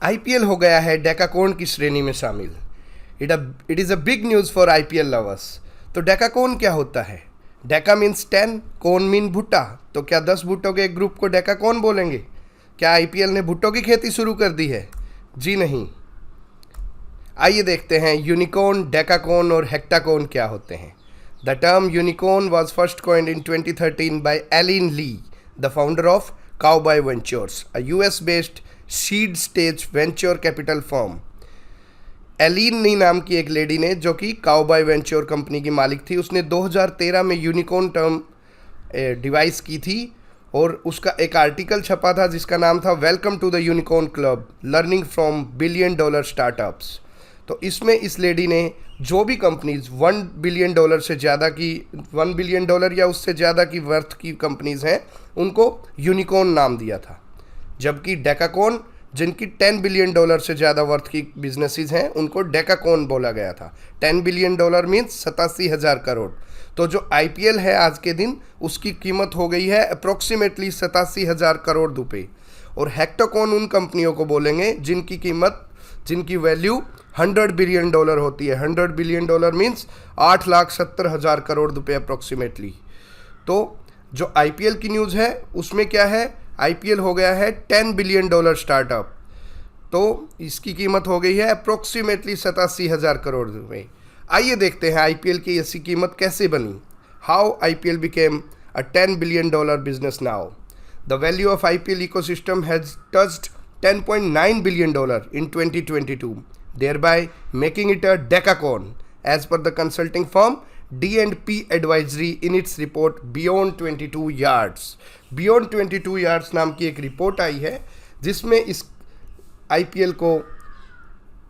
IPL हो गया है डेकाकोन की श्रेणी में शामिल। It is a big news for IPL lovers. तो डेकाकोन क्या होता है? डेका मीन्स 10, कोन मीन भुट्टा। तो क्या 10 भुट्टों के एक ग्रुप को डेकाकोन बोलेंगे? क्या आईपीएल ने भुट्टों की खेती शुरू कर दी है? जी नहीं। आइए देखते हैं यूनिकॉर्न, डेकाकोन और हेक्टाकोन क्या होते हैं। The term unicorn was first coined in 2013 by Aline Lee, the founder of Cowboy Ventures, a US-based seed stage venture capital firm. Aileen Lee नाम की एक लेडी ने, जो कि काउबॉय वेंचर कंपनी की मालिक थी, उसने 2013 में यूनिकॉर्न टर्म डिवाइस की थी और उसका एक आर्टिकल छपा था जिसका नाम था welcome to the unicorn club, learning from $1 billion startups. तो इसमें इस लेडी ने जो भी कंपनीज $1 billion से ज़्यादा की, $1 billion या उससे ज़्यादा की वर्थ की कंपनीज हैं, उनको यूनिकॉर्न नाम दिया था। जबकि डेकाकोन, जिनकी $10 billion से ज़्यादा वर्थ की बिजनेसेस हैं, उनको डेकाकोन बोला गया था। $10 billion मीन्स 87,000 करोड़। तो जो आईपीएल है आज के दिन, उसकी कीमत हो गई है अप्रोक्सीमेटली 87,000 करोड़ रुपए। और हेक्टाकोन उन कंपनियों को बोलेंगे जिनकी वैल्यू $100 billion होती है। $100 billion मीन्स 8,70,000 करोड़ रुपए अप्रोक्सीमेटली। तो जो आईपीएल की न्यूज़ है उसमें क्या है? आईपीएल हो गया है $10 billion स्टार्टअप। तो इसकी कीमत हो गई है अप्रोक्सीमेटली 87,000 करोड़ रुपए। आइए देखते हैं आईपीएल की ऐसी कीमत कैसे बनी। How IPL became a $10 billion business now. The value of IPL ecosystem has touched $10.9 billion in 2022, thereby making it a decacorn, as per the consulting firm D&P Advisory in its report Beyond 22 Yards. Beyond 22 Yards नाम की एक report आई है जिसमें इस IPL को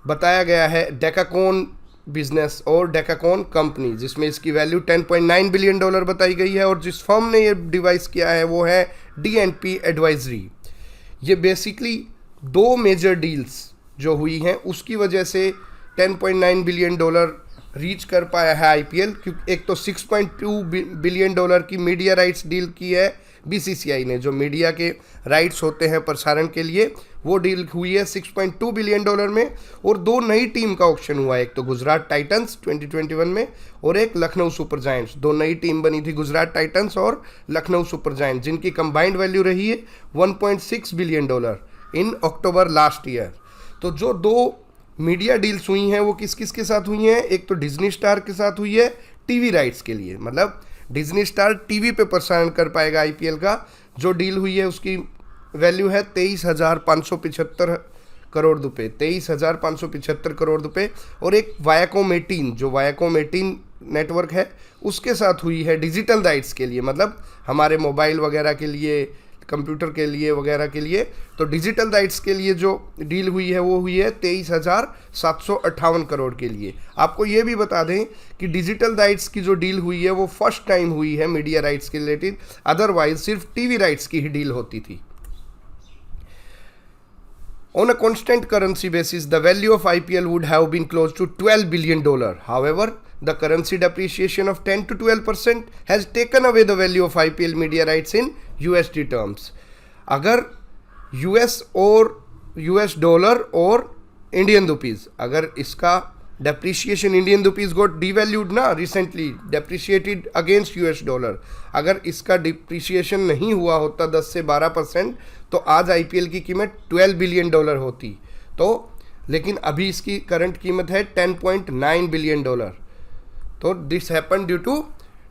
बताया गया है डेकाकोन बिजनेस और डेकाकोन कंपनी, जिसमें इसकी वैल्यू $10.9 billion बताई गई है। और जिस फर्म ने ये डिवाइस किया है वो है D&P Advisory। ये बेसिकली 2 मेजर डील्स जो हुई हैं उसकी वजह से $10.9 billion रीच कर पाया है आईपीएल। क्योंकि एक तो $6.2 billion की मीडिया राइट्स डील की है बीसीसीआई ने, जो मीडिया के राइट्स होते हैं प्रसारण के लिए, वो डील हुई है $6.2 billion में। और 2 नई टीम का ऑप्शन हुआ है, एक तो गुजरात टाइटंस 2021 में और एक लखनऊ सुपर जायंट्स। 2 नई टीम बनी थी, गुजरात टाइटंस और लखनऊ सुपर जायंट्स, जिनकी कंबाइंड वैल्यू रही है $1.6 billion इन अक्टूबर लास्ट ईयर। तो जो 2 मीडिया डील्स हुई हैं वो किस किस के साथ हुई हैं? एक तो डिज्नी स्टार के साथ हुई है टीवी राइट्स के लिए, मतलब डिज्नी स्टार टीवी पे प्रसारण कर पाएगा आईपीएल का। जो डील हुई है उसकी वैल्यू है 23,575 करोड़ रुपए, 23,575 करोड़ रुपए। और एक वायाकॉम 18, जो वायाकॉम 18 नेटवर्क है, उसके साथ हुई है डिजिटल राइट्स के लिए, मतलब हमारे मोबाइल वगैरह के लिए, कंप्यूटर के लिए वगैरह के लिए। तो डिजिटल राइट्स के लिए जो डील हुई है वो हुई है 23,758 करोड़ के लिए। आपको ये भी बता दें कि डिजिटल राइट्स की जो डील हुई है वो फर्स्ट टाइम हुई है मीडिया राइट्स के रिलेटेड, अदरवाइज सिर्फ टीवी राइट्स की ही डील होती थी। On a constant currency basis, the value of IPL would have been close to $12 billion. However, the currency depreciation of 10 to 12% has taken away the value of IPL media rights in USD terms. अगर US dollar और Indian rupees, अगर इसका depreciation, Indian rupees गोट devalued ना recently, depreciated against US dollar, अगर इसका depreciation नहीं हुआ होता 10 से 12%, तो आज आईपीएल की कीमत $12 billion होती। तो लेकिन अभी इसकी करंट कीमत है $10.9 billion। तो this happen due to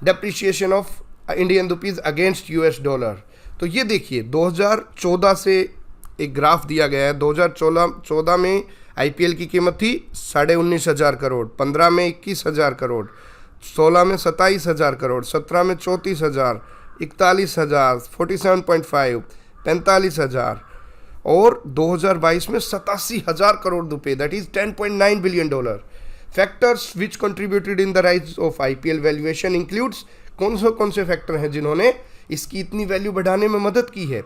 depreciation of Indian rupees against US dollar. तो ये देखिए 2014 से एक ग्राफ दिया गया है। 2014 में आईपीएल की कीमत थी 19,500 करोड़, 15 में 21,000 करोड़, 16 में 27,000 करोड़, 17 में 34,000, 41,000, 47.5, 45,000 और 2022 में 87,000 करोड़ रुपए, that is $10.9 billion। Factors which contributed in the rise of IPL valuation includes, कौन से फैक्टर हैं जिन्होंने इसकी इतनी वैल्यू बढ़ाने में मदद की है?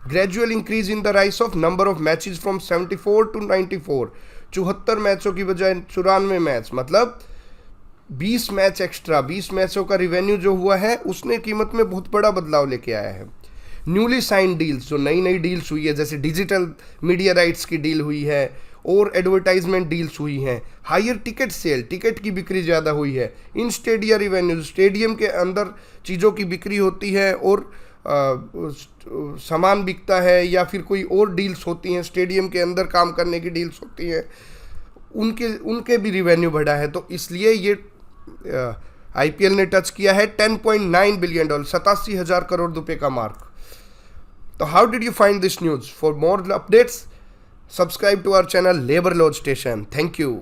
Gradual increase in the rice of number of matches from 74 to 94, 74 मैचों की बजाय 94 मैच, मतलब 20 मैच एक्स्ट्रा, 20 मैचों का रिवेन्यू जो हुआ है उसने कीमत में बहुत बड़ा बदलाव लेके आया है। न्यूली साइन डील्स, जो नई नई डील्स हुई है, जैसे डिजिटल मीडिया राइट्स की डील हुई है और एडवर्टाइजमेंट डील्स हुई हैं, हायर टिकट सेल, टिकट की बिक्री ज़्यादा हुई है, इन स्टेडिया रिवेन्यू, स्टेडियम के अंदर चीज़ों की बिक्री होती है और सामान बिकता है, या फिर कोई और डील्स होती हैं, स्टेडियम के अंदर काम करने की डील्स होती हैं, उनके भी रिवेन्यू बढ़ा है। तो इसलिए ये आईपीएल ने टच किया है $10.9 बिलियन, 87,000 करोड़ रुपए का मार्क। तो how did you find this news? For more updates, subscribe to our channel labour laws station. Thank you.